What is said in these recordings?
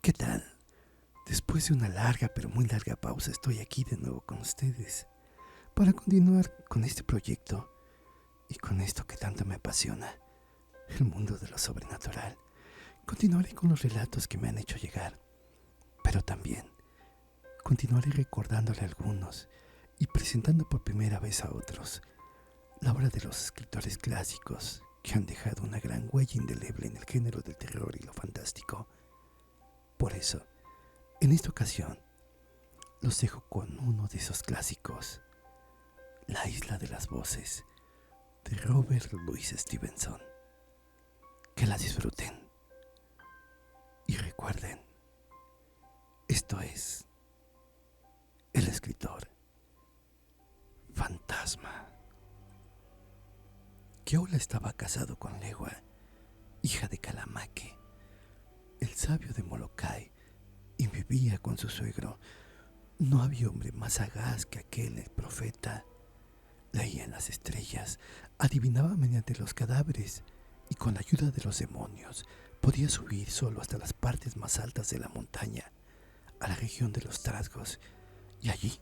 ¿Qué tal? Después de una larga pero muy larga pausa estoy aquí de nuevo con ustedes para continuar con este proyecto y con esto que tanto me apasiona, el mundo de lo sobrenatural. Continuaré con los relatos que me han hecho llegar, pero también continuaré recordándole a algunos y presentando por primera vez a otros la obra de los escritores clásicos que han dejado una gran huella indeleble en el género del terror y lo fantástico. Por eso, en esta ocasión, los dejo con uno de esos clásicos, La Isla de las Voces, de Robert Louis Stevenson. Que la disfruten. Y recuerden, esto es El Escritor Fantasma. Keola estaba casado con Lewa, hija de Calamaque, el sabio de Molokai, y vivía con su suegro. No había hombre más sagaz que aquel, el profeta. Leía en las estrellas, adivinaba mediante los cadáveres y con la ayuda de los demonios podía subir solo hasta las partes más altas de la montaña, a la región de los trasgos, y allí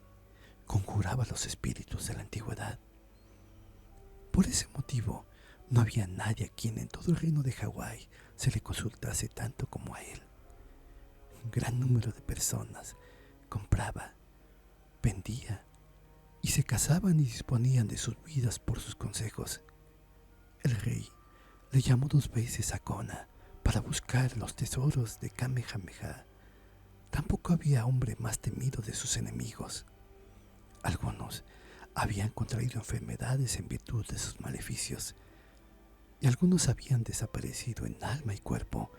conjuraba los espíritus de la antigüedad. Por ese motivo, no había nadie a quien en todo el reino de Hawái se le consultase tanto como a él. Un gran número de personas compraba, vendía y se casaban y disponían de sus vidas por sus consejos. El rey le llamó 2 veces a Kona para buscar los tesoros de Kamehameha. Tampoco había hombre más temido de sus enemigos. Algunos habían contraído enfermedades en virtud de sus maleficios, y algunos habían desaparecido en alma y cuerpo,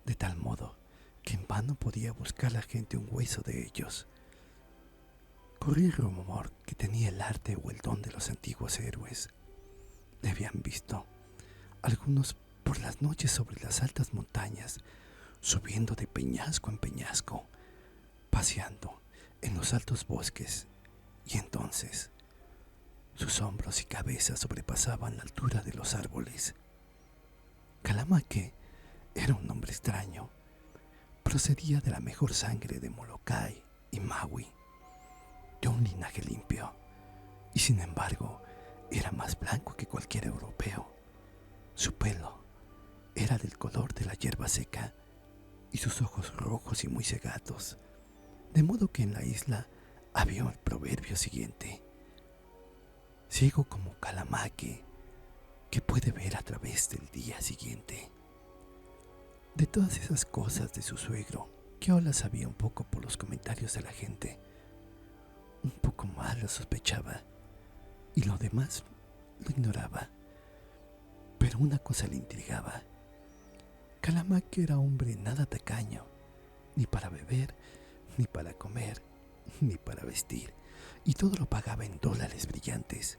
de tal modo que en vano podía buscar la gente un hueso de ellos. Corría el rumor que tenía el arte o el don de los antiguos héroes. Le habían visto algunos por las noches sobre las altas montañas, subiendo de peñasco en peñasco, paseando en los altos bosques, y entonces sus hombros y cabeza sobrepasaban la altura de los árboles. Calamaque era un hombre extraño. Procedía de la mejor sangre de Molokai y Maui, de un linaje limpio, y sin embargo era más blanco que cualquier europeo. Su pelo era del color de la hierba seca y sus ojos rojos y muy cegados, de modo que en la isla había el proverbio siguiente: ciego como Calamaque, que puede ver a través del día siguiente. De todas esas cosas de su suegro, Keola sabía un poco por los comentarios de la gente. Un poco más lo sospechaba, y lo demás lo ignoraba. Pero una cosa le intrigaba. Calamaque era hombre nada tacaño, ni para beber, ni para comer, ni para vestir, y todo lo pagaba en dólares brillantes.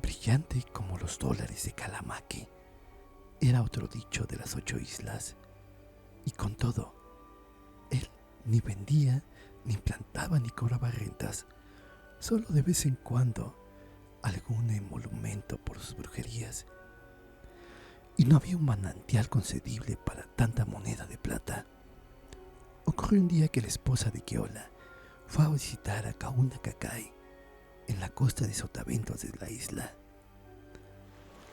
Brillante como los dólares de Calamaque era otro dicho de las 8 islas, y con todo, él ni vendía, ni plantaba, ni cobraba rentas, solo de vez en cuando algún emolumento por sus brujerías. Y no había un manantial concedible para tanta moneda de plata. Ocurrió un día que la esposa de Keola fue a visitar a Kauna Kakai en la costa de Sotaventos de la isla.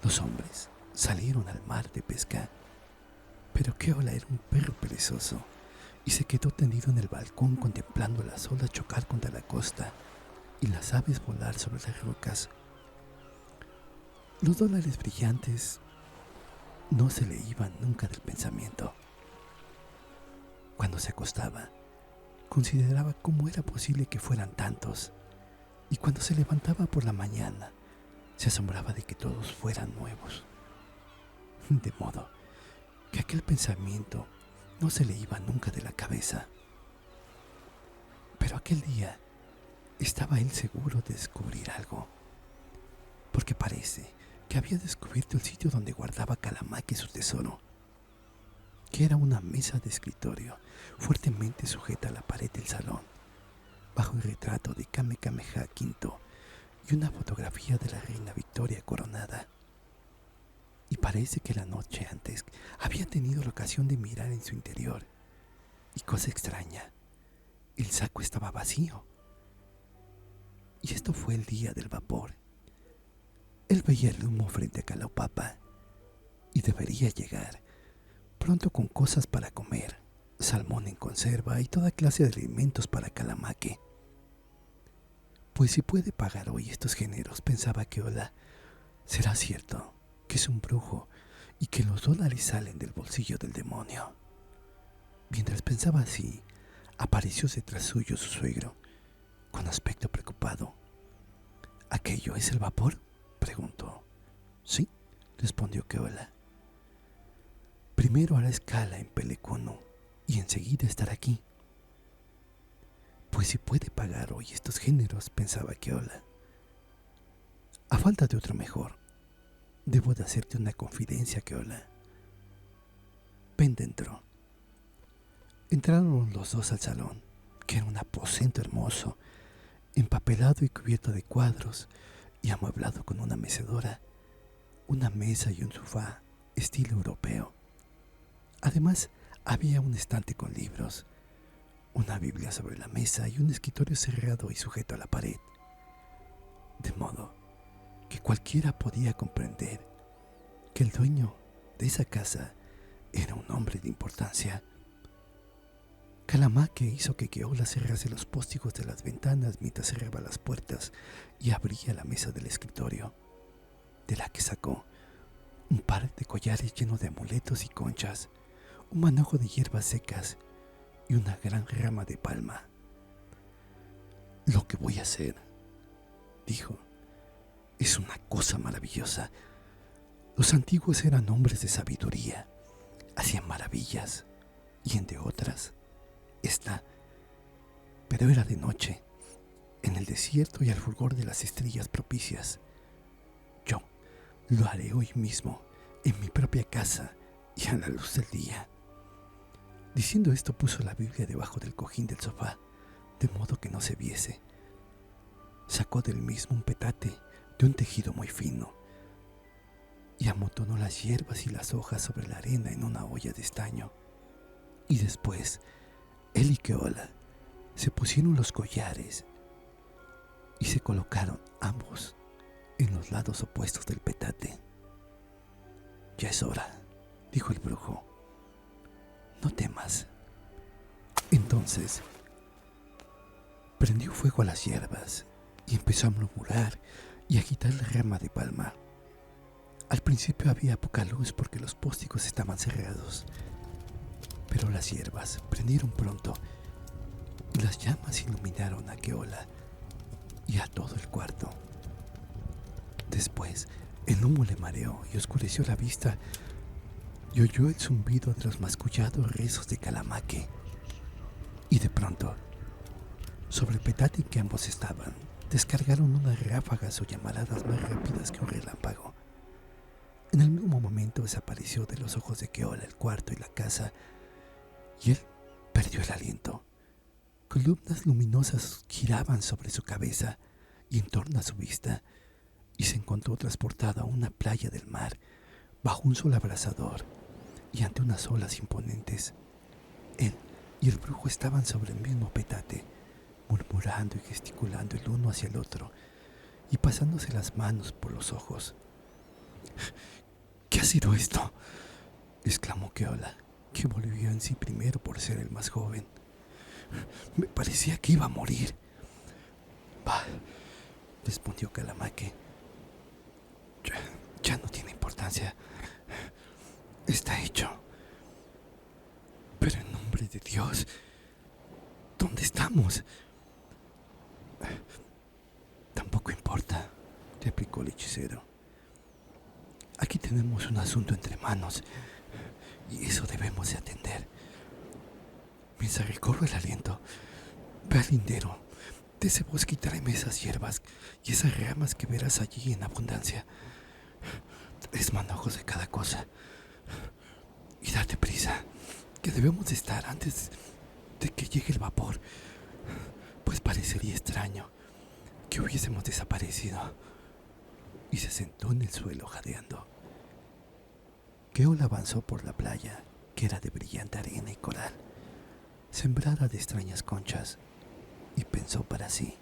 Los hombres salieron al mar de pesca, pero Keola era un perro perezoso y se quedó tendido en el balcón contemplando las olas chocar contra la costa y las aves volar sobre las rocas. Los dólares brillantes no se le iban nunca del pensamiento. Cuando se acostaba, consideraba cómo era posible que fueran tantos, y cuando se levantaba por la mañana, se asombraba de que todos fueran nuevos. De modo que aquel pensamiento no se le iba nunca de la cabeza. Pero aquel día estaba él seguro de descubrir algo, porque parece que había descubierto el sitio donde guardaba Calamaque su tesoro, que era una mesa de escritorio fuertemente sujeta a la pared del salón, bajo el retrato de Kamehameha V y una fotografía de la reina Victoria coronada. Y parece que la noche antes había tenido la ocasión de mirar en su interior Y cosa extraña, el saco estaba vacío. Y esto fue el día del vapor. Él veía el humo frente a Kalaupapa y debería llegar pronto con cosas para comer, salmón en conserva y toda clase de alimentos para Kalamaque. Pues si puede pagar hoy estos géneros, pensaba Keola, será cierto que es un brujo y que los dólares salen del bolsillo del demonio. Mientras pensaba así, apareció detrás suyo su suegro, con aspecto preocupado. ¿Aquello es el vapor?, preguntó. Sí, respondió Keola. Primero hará escala en Pelecono y enseguida estará aquí. Pues si puede pagar hoy estos géneros, pensaba Keola. A falta de otro mejor, debo de hacerte una confidencia, Keola. Ven dentro. Entraron los dos al salón, que era un aposento hermoso, empapelado y cubierto de cuadros y amueblado con una mecedora, una mesa y un sofá estilo europeo. Además, había un estante con libros, una Biblia sobre la mesa y un escritorio cerrado y sujeto a la pared, de modo que cualquiera podía comprender que el dueño de esa casa era un hombre de importancia. Kalamaque hizo que Keola cerrase los póstigos de las ventanas mientras cerraba las puertas y abría la mesa del escritorio, de la que sacó un par de collares llenos de amuletos y conchas, un manojo de hierbas secas y una gran rama de palma. Lo que voy a hacer, dijo, es una cosa maravillosa. Los antiguos eran hombres de sabiduría, hacían maravillas, y entre otras, esta, pero era de noche, en el desierto y al fulgor de las estrellas propicias. Yo lo haré hoy mismo, en mi propia casa y a la luz del día. Diciendo esto, puso la Biblia debajo del cojín del sofá, de modo que no se viese. Sacó del mismo un petate de un tejido muy fino y amontonó las hierbas y las hojas sobre la arena en una olla de estaño. Y después, él y Keola se pusieron los collares y se colocaron ambos en los lados opuestos del petate. Ya es hora, dijo el brujo. No temas. Entonces, prendió fuego a las hierbas y empezó a murmurar y agitar la rama de palma. Al principio había poca luz porque los póstigos estaban cerrados, pero las hierbas prendieron pronto y las llamas iluminaron a Keola y a todo el cuarto. Después, el humo le mareó y oscureció la vista y oyó el zumbido de los mascullados rezos de Kalamaque. Y de pronto, sobre el petate en que ambos estaban, descargaron unas ráfagas o llamaradas más rápidas que un relámpago. En el mismo momento desapareció de los ojos de Keola el cuarto y la casa, y él perdió el aliento. Columnas luminosas giraban sobre su cabeza y en torno a su vista, y se encontró transportado a una playa del mar, bajo un sol abrasador y ante unas olas imponentes. Él y el brujo estaban sobre el mismo petate, murmurando y gesticulando el uno hacia el otro y pasándose las manos por los ojos. ¿Qué ha sido esto?, exclamó Keola, que volvió en sí primero por ser el más joven. Me parecía que iba a morir. Bah, respondió Kalamaque. Ya no tiene importancia. Está hecho. Pero en nombre de Dios, ¿dónde estamos? Tampoco importa, replicó el hechicero. Aquí tenemos un asunto entre manos y eso debemos de atender. Mientras recobro el aliento, ve al lindero de ese bosque y tráeme esas hierbas y esas ramas que verás allí en abundancia. 3 manojos de cada cosa. Y date prisa, que debemos de estar antes de que llegue el vapor, pues parecería extraño que hubiésemos desaparecido. Y se sentó en el suelo jadeando. Keola avanzó por la playa, que era de brillante arena y coral, sembrada de extrañas conchas, y pensó para sí: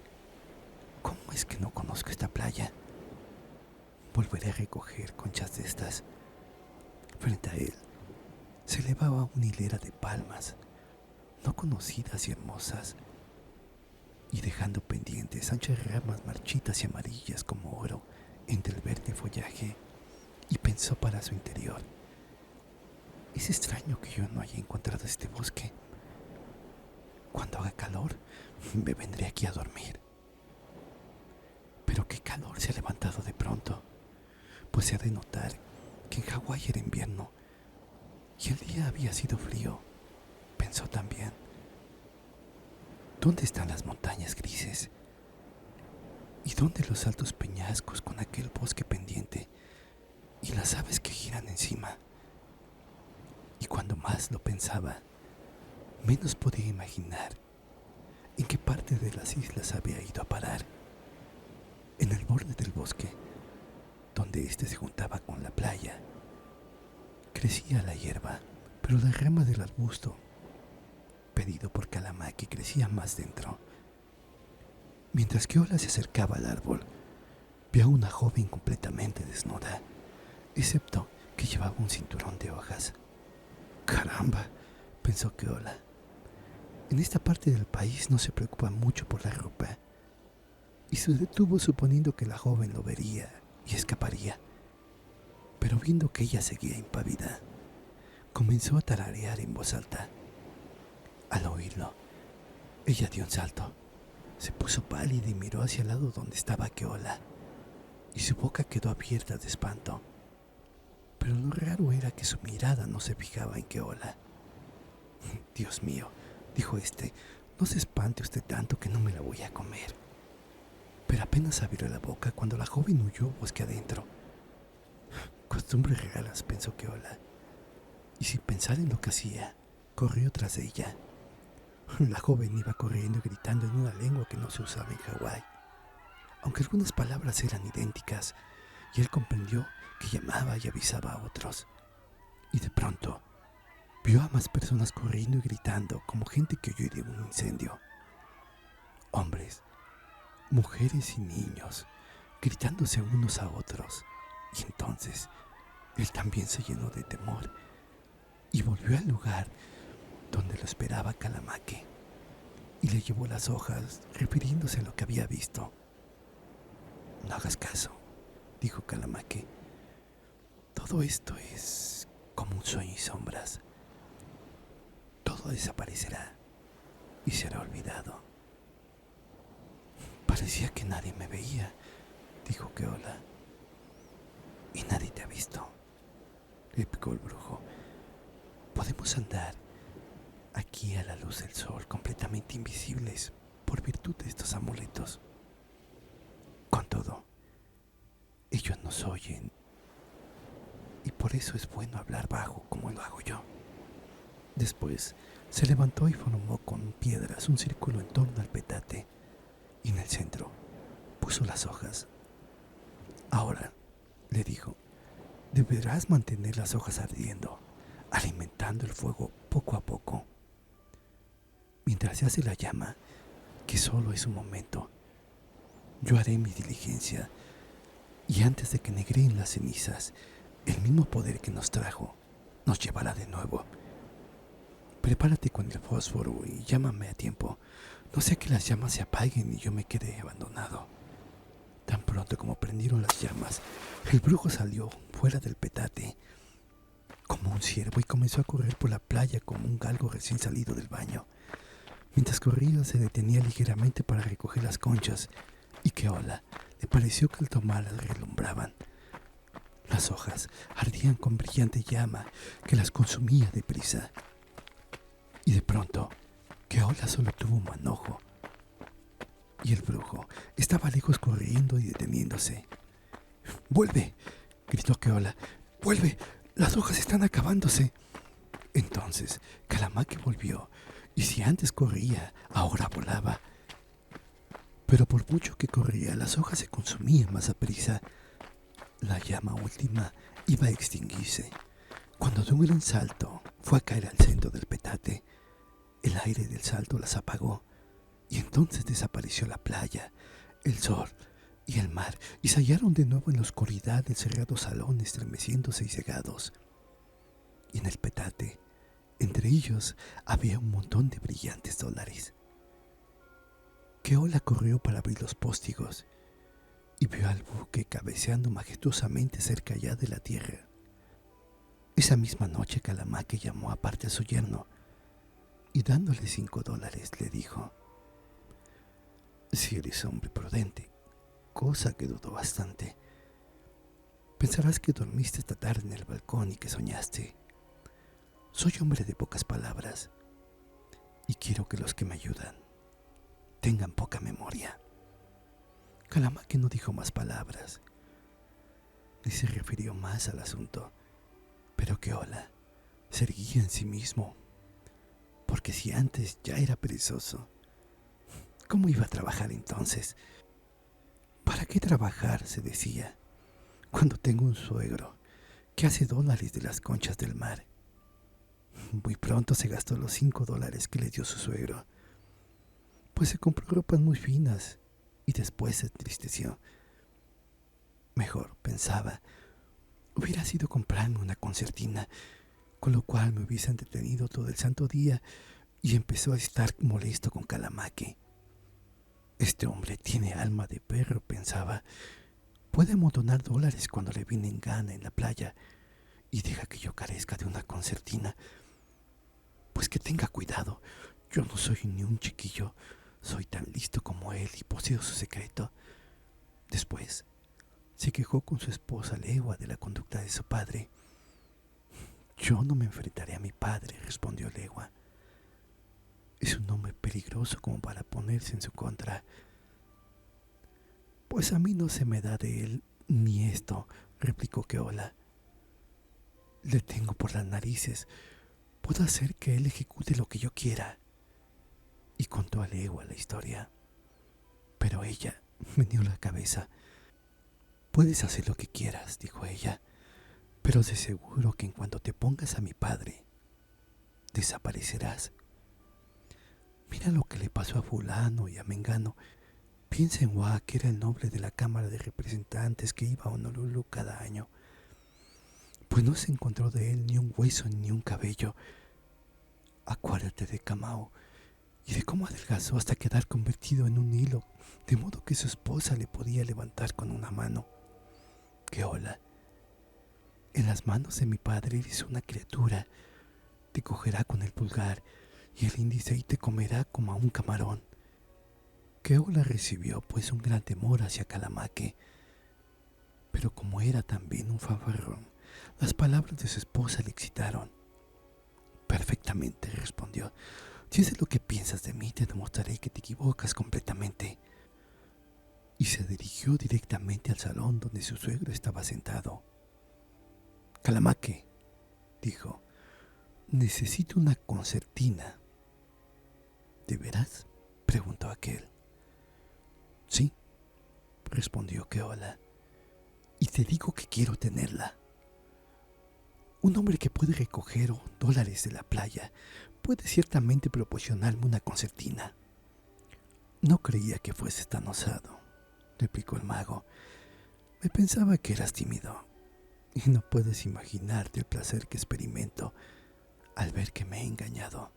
¿cómo es que no conozco esta playa? Volveré a recoger conchas de estas. Frente a él se elevaba una hilera de palmas, no conocidas y hermosas, y dejando pendientes anchas ramas marchitas y amarillas como oro entre el verde follaje, y pensó para su interior: es extraño que yo no haya encontrado este bosque. Cuando haga calor, me vendré aquí a dormir. Pero qué calor se ha levantado de pronto, pues se ha de notar que en Hawái era invierno y el día había sido frío. Pensó también: ¿dónde están las montañas grises? ¿Y dónde los altos peñascos con aquel bosque pendiente y las aves que giran encima? Y cuando más lo pensaba, menos podía imaginar en qué parte de las islas había ido a parar. En el borde del bosque, donde éste se juntaba con la playa, crecía la hierba, pero la rama del arbusto, pedido por Kalamaki, crecía más dentro. Mientras que Ola se acercaba al árbol, vio a una joven completamente desnuda, excepto que llevaba un cinturón de hojas. «Caramba», pensó Keola. En esta parte del país no se preocupa mucho por la ropa. Y se detuvo suponiendo que la joven lo vería y escaparía. Pero viendo que ella seguía impávida, comenzó a tararear en voz alta. Al oírlo, ella dio un salto, se puso pálida y miró hacia el lado donde estaba Keola, y su boca quedó abierta de espanto. Pero lo raro era que su mirada no se fijaba en Keola. «Dios mío», dijo este, «no se espante usted tanto que no me la voy a comer». Pero apenas abrió la boca cuando la joven huyó bosque adentro. «Costumbres raras», pensó Keola, y sin pensar en lo que hacía, corrió tras ella. La joven iba corriendo y gritando en una lengua que no se usaba en Hawái, aunque algunas palabras eran idénticas, y él comprendió que llamaba y avisaba a otros. Y de pronto vio a más personas corriendo y gritando como gente que huyó de un incendio. Hombres, mujeres y niños gritándose unos a otros. Y entonces él también se llenó de temor y volvió al lugar donde lo esperaba Kalamaki, y le llevó las hojas refiriéndose a lo que había visto. «No hagas caso», dijo Kalamaki. «Todo esto es como un sueño y sombras. Todo desaparecerá y será olvidado». «Parecía que nadie me veía», dijo Keola. «Y nadie te ha visto», replicó el brujo. «Podemos andar aquí a la luz del sol completamente invisibles por virtud de estos amuletos. Con todo, ellos nos oyen y por eso es bueno hablar bajo como lo hago yo». Después se levantó y formó con piedras un círculo en torno al petate, y en el centro puso las hojas. «Ahora», le dijo, «deberás mantener las hojas ardiendo, alimentando el fuego poco a poco. Mientras se hace la llama, que solo es un momento, yo haré mi diligencia, y antes de que negreen las cenizas, el mismo poder que nos trajo nos llevará de nuevo. Prepárate con el fósforo y llámame a tiempo, no sea que las llamas se apaguen y yo me quede abandonado». Tan pronto como prendieron las llamas, el brujo salió fuera del petate como un ciervo y comenzó a correr por la playa como un galgo recién salido del baño. Mientras corría se detenía ligeramente para recoger las conchas, y Keola le pareció que al tomarlas relumbraban. Las hojas ardían con brillante llama que las consumía deprisa. Y de pronto, Keola solo tuvo un manojo, y el brujo estaba lejos corriendo y deteniéndose. «¡Vuelve!», gritó Keola. «¡Vuelve! ¡Las hojas están acabándose!». Entonces Kalamaki volvió, y si antes corría, ahora volaba. Pero por mucho que corría, las hojas se consumían más aprisa. La llama última iba a extinguirse, cuando de un gran salto fue a caer al centro del petate. El aire del salto las apagó y entonces desapareció la playa, el sol y el mar, y se hallaron de nuevo en la oscuridad del cerrado salón, estremeciéndose y cegados. Y en el petate, entre ellos, había un montón de brillantes dólares. Keola corrió para abrir los póstigos y vio al buque cabeceando majestuosamente cerca ya de la tierra. Esa misma noche Calamaque llamó aparte a su yerno y dándole $5 le dijo: si eres hombre prudente, cosa que dudo bastante, pensarás que dormiste esta tarde en el balcón y que soñaste. Soy hombre de pocas palabras y quiero que los que me ayudan tengan poca memoria. Calamaque no dijo más palabras ni se refirió más al asunto, pero Keola se erguía en sí mismo, porque si antes ya era perezoso, ¿cómo iba a trabajar entonces? ¿Para qué trabajar?, se decía, cuando tengo un suegro que hace dólares de las conchas del mar. Muy pronto se gastó los $5 que le dio su suegro, pues se compró ropas muy finas y después se entristeció. Mejor, pensaba, hubiera sido comprarme una concertina, con lo cual me hubiese entretenido todo el santo día, y empezó a estar molesto con Calamaque. Este hombre tiene alma de perro, pensaba. Puede amontonar dólares cuando le viene en gana en la playa y deja que yo carezca de una concertina. Pues que tenga cuidado, yo no soy ni un chiquillo, soy tan listo como él y poseo su secreto. Después se quejó con su esposa Legua de la conducta de su padre. Yo no me enfrentaré a mi padre, respondió Legua. Es un hombre peligroso como para ponerse en su contra. Pues a mí no se me da de él ni esto, replicó Keola. Le tengo por las narices, puedo hacer que él ejecute lo que yo quiera. Y contó a Legua la historia. Pero ella meneó la cabeza. Puedes hacer lo que quieras, dijo ella, pero de seguro que en cuanto te pongas a mi padre, desaparecerás. Mira lo que le pasó a fulano y a mengano. Piensa en Wa, que era el noble de la Cámara de Representantes que iba a Honolulu cada año. Pues no se encontró de él ni un hueso ni un cabello. Acuérdate de Kamau y de cómo adelgazó hasta quedar convertido en un hilo, de modo que su esposa le podía levantar con una mano. Keola, en las manos de mi padre eres una criatura. Te cogerá con el pulgar y el índice y te comerá como a un camarón. Keola recibió pues un gran temor hacia Calamaque, pero como era también un fanfarrón, las palabras de su esposa le excitaron. Perfectamente, respondió. Si eso es lo que piensas de mí, te demostraré que te equivocas completamente. Y se dirigió directamente al salón donde su suegro estaba sentado. Calamaque, dijo, necesito una concertina. ¿De veras?, preguntó aquel. Sí, respondió Keola, y te digo que quiero tenerla. Un hombre que puede recoger dólares de la playa puede ciertamente proporcionarme una concertina. No creía que fueses tan osado, replicó el mago. Me pensaba que eras tímido, y no puedes imaginarte el placer que experimento al ver que me he engañado.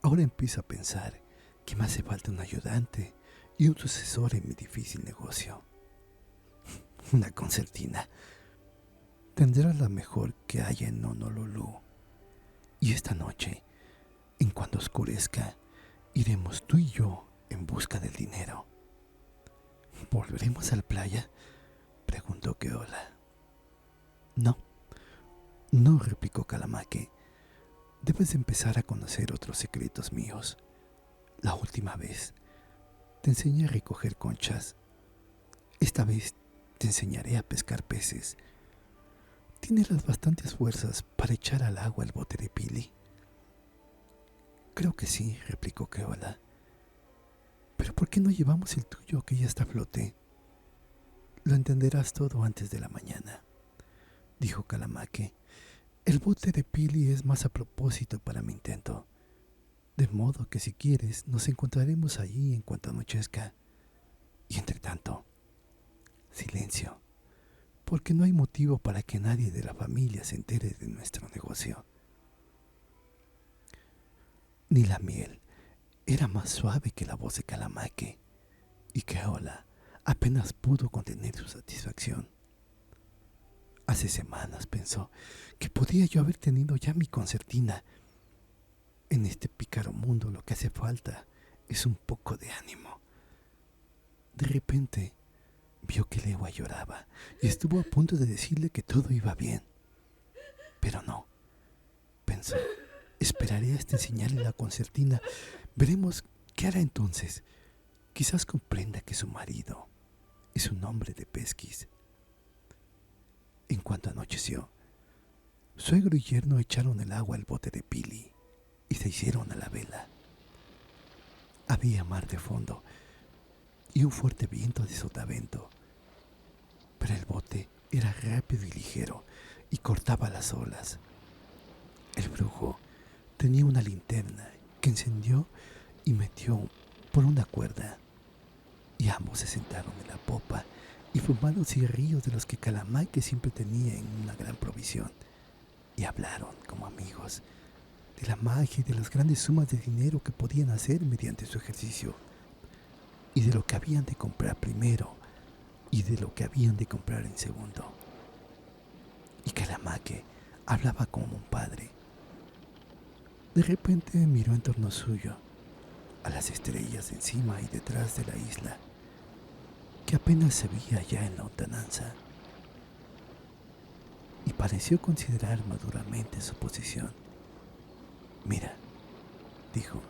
Ahora empiezo a pensar que me hace falta un ayudante y un sucesor en mi difícil negocio. Una concertina. Tendrás la mejor que haya en Honolulu. Y esta noche, en cuanto oscurezca, iremos tú y yo en busca del dinero. ¿Volveremos a la playa?, preguntó Keola. No, no, replicó Calamaque. Debes empezar a conocer otros secretos míos. La última vez te enseñé a recoger conchas. Esta vez te enseñaré a pescar peces. ¿Tienes las bastantes fuerzas para echar al agua el bote de Pili? Creo que sí, replicó Keola. ¿Pero por qué no llevamos el tuyo, que ya está a flote? Lo entenderás todo antes de la mañana, dijo Calamaque. El bote de Pili es más a propósito para mi intento. de modo que si quieres nos encontraremos allí en cuanto anochezca. Y entre tanto, silencio, porque no hay motivo para que nadie de la familia se entere de nuestro negocio. Ni la miel era más suave que la voz de Calamaque, y Keola apenas pudo contener su satisfacción. Hace semanas pensó que podía yo haber tenido ya mi concertina. En este pícaro mundo lo que hace falta es un poco de ánimo. De repente vio que Legua lloraba y estuvo a punto de decirle que todo iba bien. Pero no, pensó, esperaré hasta enseñarle la concertina. Veremos qué hará entonces. Quizás comprenda que su marido es un hombre de pesquis. En cuanto anocheció, suegro y yerno echaron el agua al bote de Pili y se hicieron a la vela. Había mar de fondo y un fuerte viento de sotavento, pero el bote era rápido y ligero y cortaba las olas. El brujo tenía una linterna que encendió y metió por una cuerda, y ambos se sentaron en la popa y fumaron cigarrillos de los que Calamaque siempre tenía en una gran provisión, y hablaron como amigos de la magia y de las grandes sumas de dinero que podían hacer mediante su ejercicio, y de lo que habían de comprar primero y de lo que habían de comprar en segundo. Y Calamaque hablaba como un padre. De repente miró en torno suyo, a las estrellas encima y detrás de la isla, que apenas se veía ya en la lontananza, y pareció considerar maduramente su posición. Mira, dijo,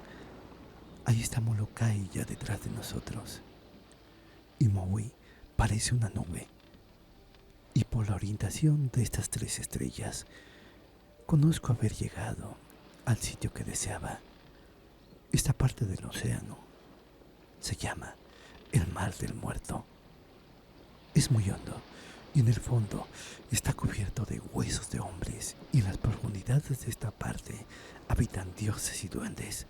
ahí está Molokai ya detrás de nosotros, y Maui parece una nube, y por la orientación de estas 3 estrellas, conozco haber llegado al sitio que deseaba. Esta parte del océano se llama el Mar del Muerto. Es muy hondo y en el fondo está cubierto de huesos de hombres, y en las profundidades de esta parte habitan dioses y duendes.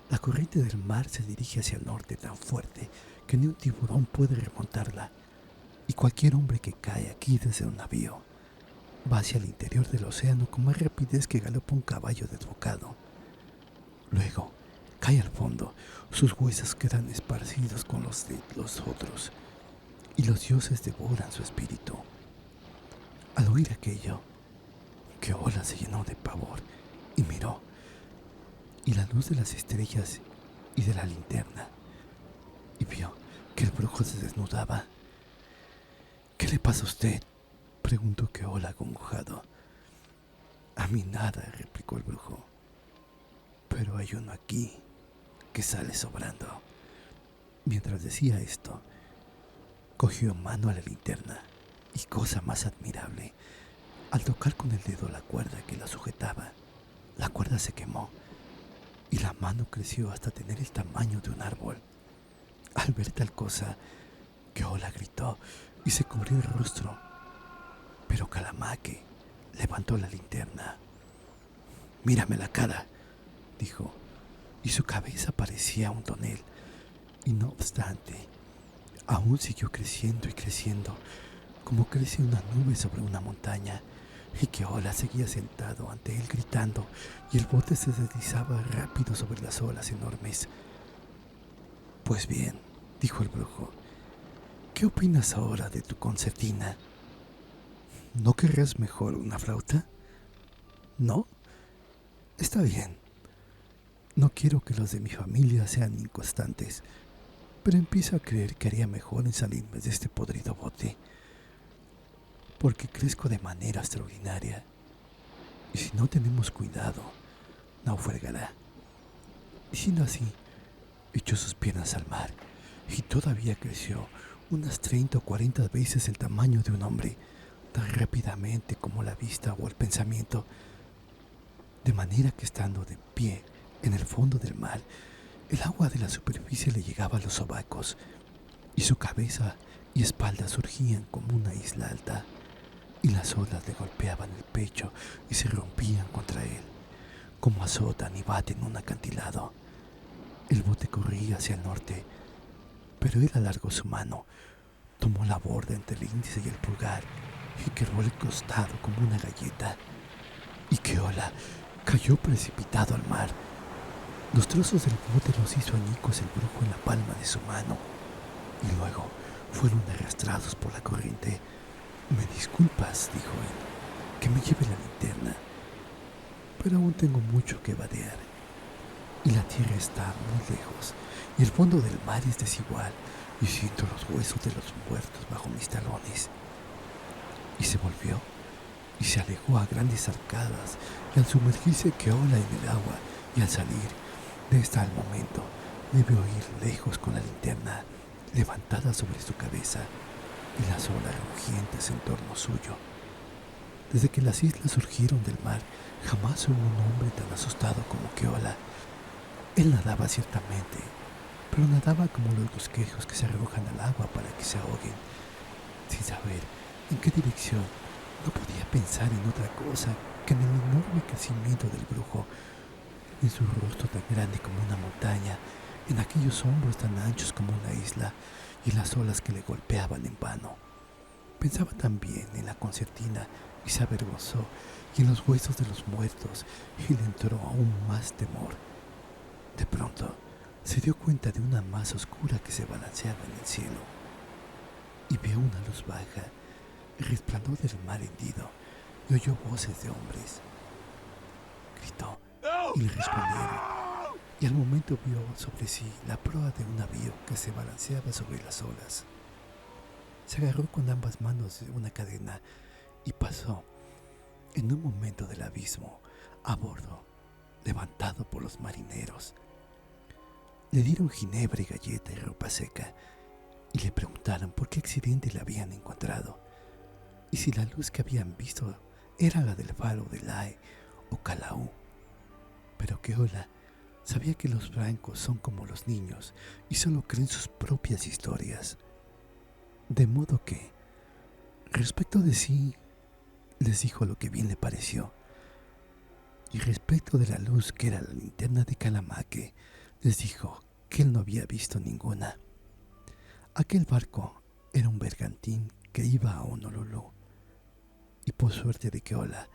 La corriente del mar se dirige hacia el norte tan fuerte que ni un tiburón puede remontarla, y cualquier hombre que cae aquí desde un navío va hacia el interior del océano con más rapidez que galopa un caballo desbocado. Luego cae al fondo, sus huesos quedan esparcidos con los de los otros, y los dioses devoran su espíritu. Al oír aquello, Keola se llenó de pavor y miró, y la luz de las estrellas y de la linterna, y vio que el brujo se desnudaba. ¿Qué le pasa a usted?, preguntó Keola acongojado. A mí nada, replicó el brujo, pero hay uno aquí que sale sobrando. Mientras decía esto, cogió mano a la linterna y, cosa más admirable, al tocar con el dedo la cuerda que la sujetaba, la cuerda se quemó y la mano creció hasta tener el tamaño de un árbol. Al ver tal cosa, Keola gritó y se cubrió el rostro, pero Calamaque levantó la linterna. «Mírame la cara», dijo, y su cabeza parecía un tonel, y no obstante, aún siguió creciendo y creciendo, como crece una nube sobre una montaña, y Keola seguía sentado ante él gritando, y el bote se deslizaba rápido sobre las olas enormes. «Pues bien», dijo el brujo, «¿qué opinas ahora de tu concertina? ¿No querrás mejor una flauta? ¿No? Está bien. No quiero que los de mi familia sean inconstantes, pero empiezo a creer que haría mejor en salirme de este podrido bote, porque crezco de manera extraordinaria, y si no tenemos cuidado, naufragará». Diciendo así, echó sus piernas al mar, y todavía creció unas 30 o 40 veces el tamaño de un hombre, tan rápidamente como la vista o el pensamiento, de manera que, estando de pie en el fondo del mar, el agua de la superficie le llegaba a los sobacos, y su cabeza y espalda surgían como una isla alta, y las olas le golpeaban el pecho y se rompían contra él, como azotan y baten un acantilado. El bote corría hacia el norte, pero él alargó su mano, tomó la borda entre el índice y el pulgar y quebró el costado como una galleta. Y Keola cayó precipitado al mar. Los trozos del bote los hizo añicos el brujo en la palma de su mano y luego fueron arrastrados por la corriente. «Me disculpas», dijo él, «que me lleve la linterna, pero aún tengo mucho que vadear y la tierra está muy lejos y el fondo del mar es desigual y siento los huesos de los muertos bajo mis talones». Y se volvió y se alejó a grandes arcadas, y al sumergirse Keola en el agua y al salir de esta al momento le vio ir lejos con la linterna levantada sobre su cabeza y las olas rugientes en torno suyo. Desde que las islas surgieron del mar, jamás hubo un hombre tan asustado como Keola. Él nadaba ciertamente, pero nadaba como los bosquejos que se arrojan al agua para que se ahoguen, sin saber en qué dirección. No podía pensar en otra cosa que en el enorme crecimiento del brujo, en su rostro tan grande como una montaña, en aquellos hombros tan anchos como una isla y las olas que le golpeaban en vano. Pensaba también en la concertina y se avergonzó, y en los huesos de los muertos, y le entró aún más temor. De pronto se dio cuenta de una masa oscura que se balanceaba en el cielo y vio una luz baja, el resplandor del mar hendido, y oyó voces de hombres. Gritó y le respondieron, y al momento vio sobre sí la proa de un navío que se balanceaba sobre las olas. Se agarró con ambas manos de una cadena y pasó en un momento del abismo a bordo, levantado por los marineros. Le dieron ginebra y galleta y ropa seca y le preguntaron por qué accidente le habían encontrado y si la luz que habían visto era la del faro de Lae o Calaú. Pero Keola sabía que los blancos son como los niños y solo creen sus propias historias. De modo que, respecto de sí, les dijo lo que bien le pareció. Y respecto de la luz que era la linterna de Calamaque, les dijo que él no había visto ninguna. Aquel barco era un bergantín que iba a Honolulu. Y por suerte de Keola,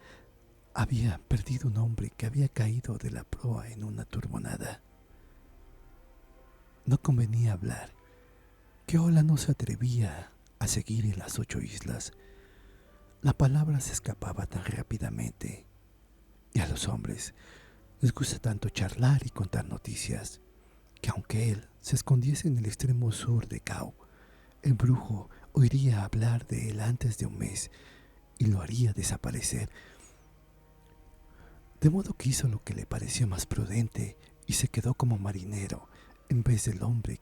había perdido un hombre que había caído de la proa en una turbonada. No convenía hablar. Keola no se atrevía a seguir en las 8 islas. La palabra se escapaba tan rápidamente. Y a los hombres les gusta tanto charlar y contar noticias, que aunque él se escondiese en el extremo sur de Kau, el brujo oiría hablar de él antes de un mes y lo haría desaparecer. De modo que hizo lo que le pareció más prudente y se quedó como marinero en vez del hombre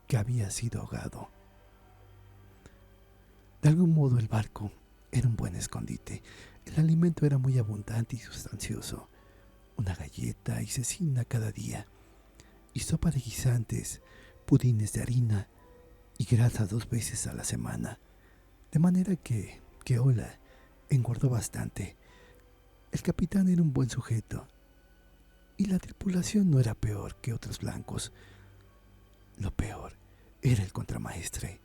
que había sido ahogado. De algún modo el barco era un buen escondite. El alimento era muy abundante y sustancioso. Una galleta y cecina cada día, y sopa de guisantes, pudines de harina y grasa 2 veces a la semana. De manera que Keola engordó bastante. El capitán era un buen sujeto, y la tripulación no era peor que otros blancos. Lo peor era el contramaestre,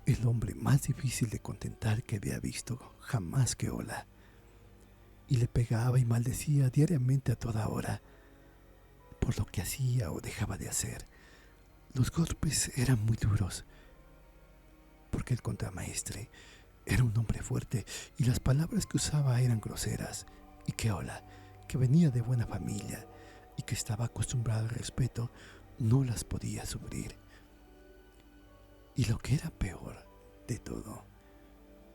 el hombre más difícil de contentar que había visto jamás Keola. Y le pegaba y maldecía diariamente a toda hora por lo que hacía o dejaba de hacer. Los golpes eran muy duros, porque el contramaestre era un hombre fuerte y las palabras que usaba eran groseras, y Keola, que venía de buena familia y que estaba acostumbrado al respeto, no las podía sufrir. Y lo que era peor de todo,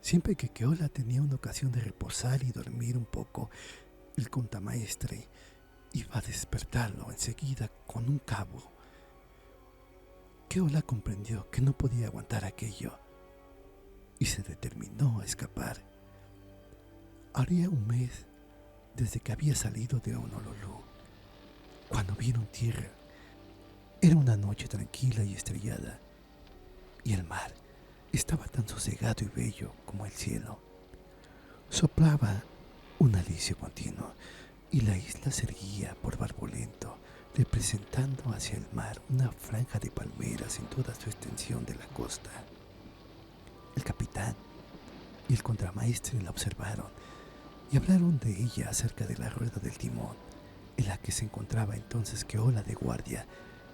siempre que Keola tenía una ocasión de reposar y dormir un poco, el contramaestre iba a despertarlo enseguida con un cabo. Keola comprendió que no podía aguantar aquello y se determinó a escapar. Haría un mes desde que había salido de Honolulu, cuando vieron tierra. Era una noche tranquila y estrellada, y el mar estaba tan sosegado y bello como el cielo. Soplaba un alivio continuo, y la isla se erguía por Barbolento, representando hacia el mar una franja de palmeras en toda su extensión de la costa. El capitán y el contramaestre la observaron y hablaron de ella acerca de la rueda del timón, en la que se encontraba entonces Keola de guardia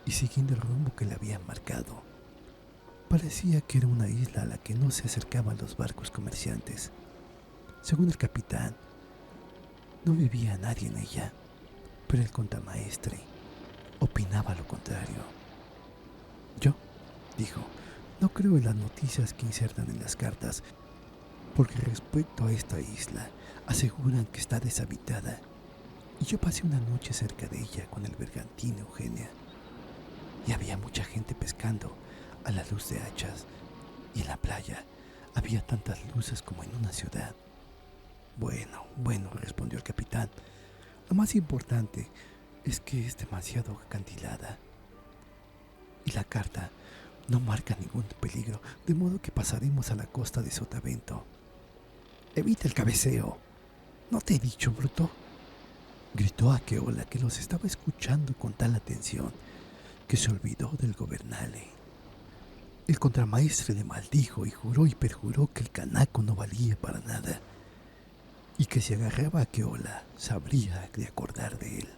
y siguiendo el rumbo que le habían marcado. Parecía que era una isla a la que no se acercaban los barcos comerciantes. Según el capitán, no vivía nadie en ella, pero el contramaestre opinaba lo contrario. Yo, dijo, no creo en las noticias que insertan en las cartas, porque respecto a esta isla aseguran que está deshabitada, y yo pasé una noche cerca de ella con el bergantín Eugenia, y había mucha gente pescando a la luz de hachas, y en la playa había tantas luces como en una ciudad. Bueno, respondió el capitán, lo más importante es que es demasiado acantilada, y la carta no marca ningún peligro, de modo que pasaremos a la costa de Sotavento. Evita el cabeceo. ¿No te he dicho, bruto? Gritó a Keola, que los estaba escuchando con tal atención que se olvidó del gobernale. El contramaestre le maldijo y juró y perjuró que el canaco no valía para nada y que si agarraba a Keola sabría de acordar de él.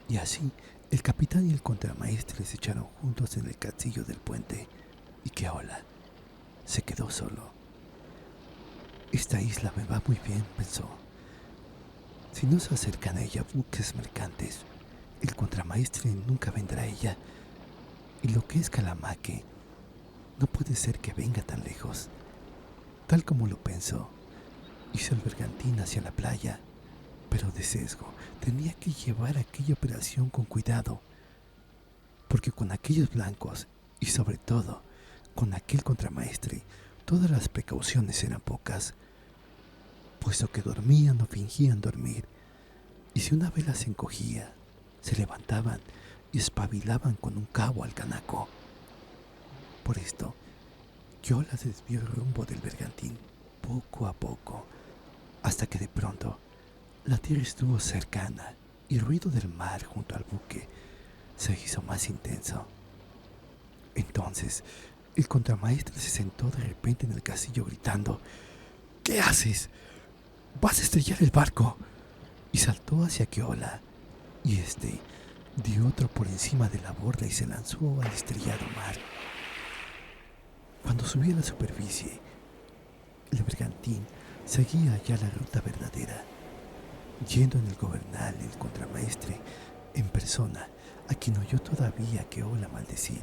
Y así el capitán y el contramaestre se echaron juntos en el castillo del puente y Keola se quedó solo. Esta isla me va muy bien, pensó. Si no se acercan a ella buques mercantes, el contramaestre nunca vendrá a ella. Y lo que es Calamaque, no puede ser que venga tan lejos. Tal como lo pensó, hizo el bergantín hacia la playa, pero de sesgo tenía que llevar aquella operación con cuidado, porque con aquellos blancos y sobre todo con aquel contramaestre, todas las precauciones eran pocas, puesto que dormían o fingían dormir, y si una vela se encogía, se levantaban y espabilaban con un cabo al canaco. Por esto, Keola desvió el rumbo del bergantín poco a poco, hasta que de pronto la tierra estuvo cercana y el ruido del mar junto al buque se hizo más intenso. Entonces, el contramaestre se sentó de repente en el castillo gritando: ¿Qué haces? ¡Vas a estrellar el barco! Y saltó hacia Keola, y este dio otro por encima de la borda y se lanzó al estrellado mar. Cuando subió a la superficie, el bergantín seguía ya la ruta verdadera, yendo en el gobernal el contramaestre en persona, a quien oyó todavía Keola maldecir.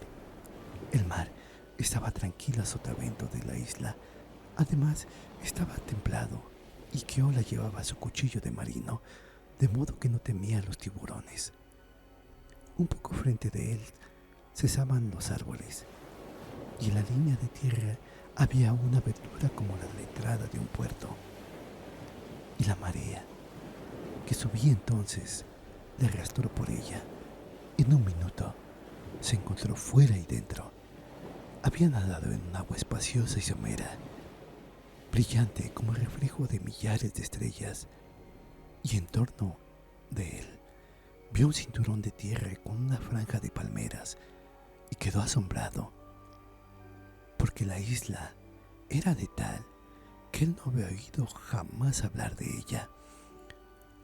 El mar estaba tranquilo a sotavento de la isla, además estaba templado, y Keola llevaba su cuchillo de marino, de modo que no temía a los tiburones. Un poco frente de él cesaban los árboles, y en la línea de tierra había una abertura como la de la entrada de un puerto. Y la marea, que subía entonces, le arrastró por ella. En un minuto se encontró fuera y dentro. Había nadado en un agua espaciosa y somera, brillante como el reflejo de millares de estrellas, y en torno de él vio un cinturón de tierra con una franja de palmeras y quedó asombrado, porque la isla era de tal que él no había oído jamás hablar de ella.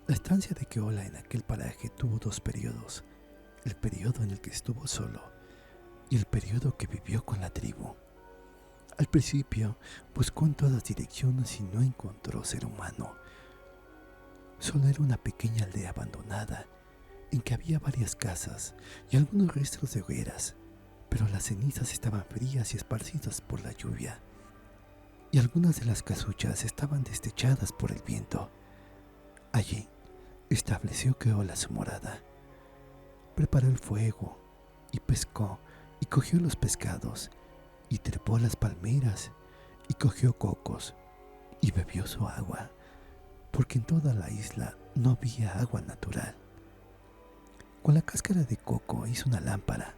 La estancia de Keola en aquel paraje tuvo dos periodos: el periodo en el que estuvo solo y el periodo que vivió con la tribu. Al principio buscó en todas direcciones y no encontró ser humano. Solo era una pequeña aldea abandonada en que había varias casas y algunos restos de hogueras, pero las cenizas estaban frías y esparcidas por la lluvia, y algunas de las casuchas estaban destechadas por el viento. Allí estableció Keola su morada. Preparó el fuego y pescó y cogió los pescados y trepó las palmeras y cogió cocos y bebió su agua, porque en toda la isla no había agua natural. Con la cáscara de coco hizo una lámpara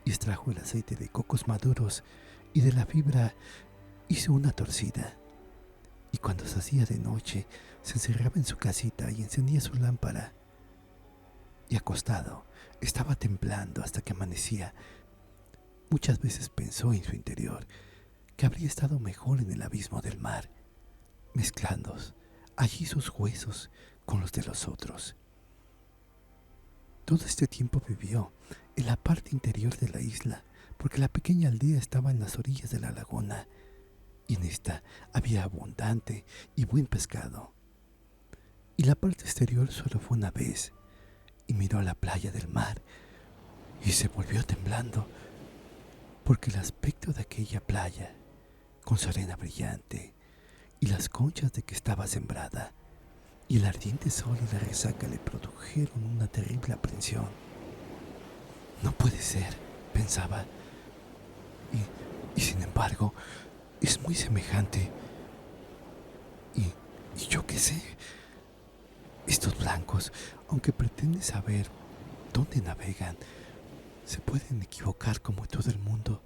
y extrajo el aceite de cocos maduros, y de la fibra hizo una torcida. y cuando se hacía de noche se encerraba en su casita y encendía su lámpara. Y acostado estaba temblando hasta que amanecía. Muchas veces pensó en su interior que habría estado mejor en el abismo del mar, mezclando allí sus huesos con los de los otros. Todo este tiempo vivió en la parte interior de la isla, porque la pequeña aldea estaba en las orillas de la laguna, y en esta había abundante y buen pescado. Y la parte exterior solo fue una vez, y miró a la playa del mar, y se volvió temblando, porque el aspecto de aquella playa, con su arena brillante, y las conchas de que estaba sembrada, y el ardiente sol y la resaca le produjeron una terrible aprensión. No puede ser, pensaba, y sin embargo, es muy semejante. Y yo qué sé, estos blancos, aunque pretenden saber dónde navegan, se pueden equivocar como todo el mundo.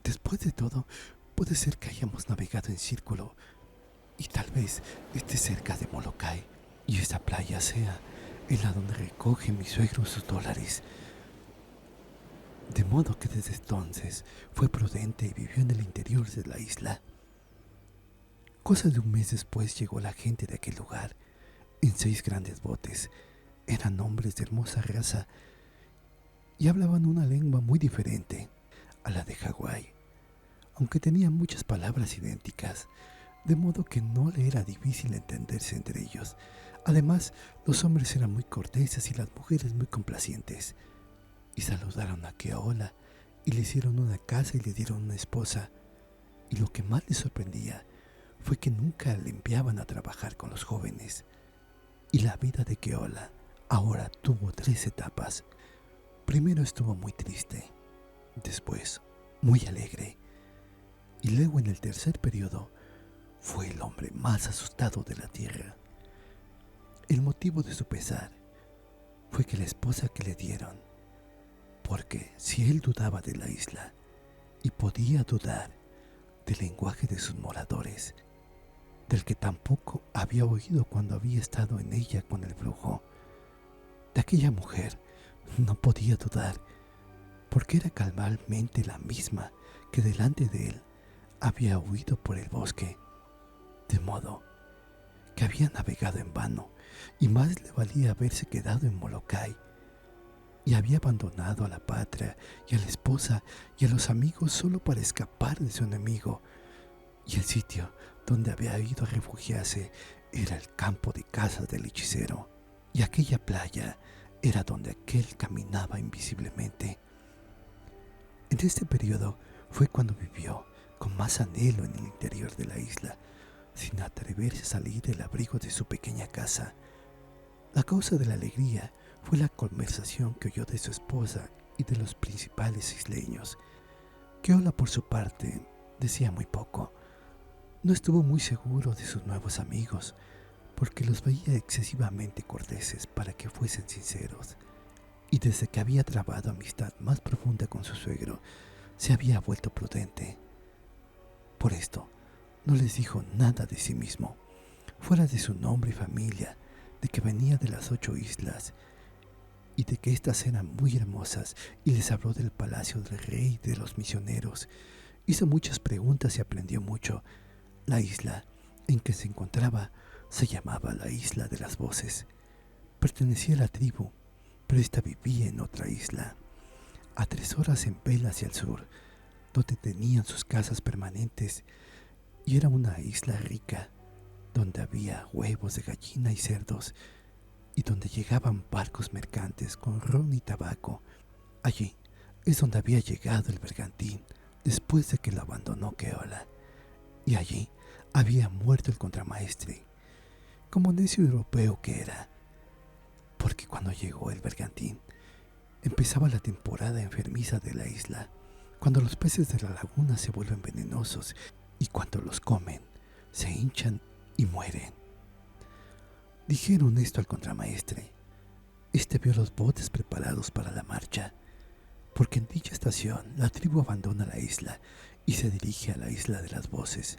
Después de todo, puede ser que hayamos navegado en círculo y tal vez esté cerca de Molokai y esta playa sea en la donde recoge mi suegro sus dólares. De modo que desde entonces fue prudente y vivió en el interior de la isla. Cosa de un mes después llegó la gente de aquel lugar en 6 grandes botes. Eran hombres de hermosa raza y hablaban una lengua muy diferente a la de Hawái, aunque tenían muchas palabras idénticas, de modo que no le era difícil entenderse entre ellos. Además, los hombres eran muy corteses y las mujeres muy complacientes, y saludaron a Keola y le hicieron una casa y le dieron una esposa. Y lo que más les sorprendía fue que nunca le enviaban a trabajar con los jóvenes. Y la vida de Keola ahora tuvo 3 etapas. Primero estuvo muy triste, después muy alegre, y luego en el tercer periodo fue el hombre más asustado de la tierra. El motivo de su pesar fue que la esposa que le dieron, porque si él dudaba de la isla y podía dudar del lenguaje de sus moradores, del que tampoco había oído cuando había estado en ella con el brujo, de aquella mujer no podía dudar, porque era cabalmente la misma que delante de él había huido por el bosque, de modo que había navegado en vano, y más le valía haberse quedado en Molokai, y había abandonado a la patria y a la esposa y a los amigos solo para escapar de su enemigo, y el sitio donde había ido a refugiarse era el campo de caza del hechicero, y aquella playa era donde aquel caminaba invisiblemente. En este periodo fue cuando vivió con más anhelo en el interior de la isla, sin atreverse a salir del abrigo de su pequeña casa. La causa de la alegría fue la conversación que oyó de su esposa y de los principales isleños. Keola, por su parte, decía muy poco. No estuvo muy seguro de sus nuevos amigos, porque los veía excesivamente corteses para que fuesen sinceros, y desde que había trabado amistad más profunda con su suegro, se había vuelto prudente. Por esto, no les dijo nada de sí mismo, fuera de su nombre y familia, de que venía de las 8 islas, y de que éstas eran muy hermosas, y les habló del palacio del rey y de los misioneros. Hizo muchas preguntas y aprendió mucho. La isla en que se encontraba se llamaba la Isla de las Voces. Pertenecía a la tribu, pero ésta vivía en otra isla, a 3 horas en vela hacia el sur, donde tenían sus casas permanentes, y era una isla rica, donde había huevos de gallina y cerdos, y donde llegaban barcos mercantes con ron y tabaco. Allí es donde había llegado el bergantín después de que lo abandonó Keola, y allí había muerto el contramaestre, como necio europeo que era, porque cuando llegó el bergantín empezaba la temporada enfermiza de la isla, cuando los peces de la laguna se vuelven venenosos y cuando los comen se hinchan y mueren. Dijeron esto al contramaestre. Este vio los botes preparados para la marcha, porque en dicha estación la tribu abandona la isla y se dirige a la Isla de las Voces.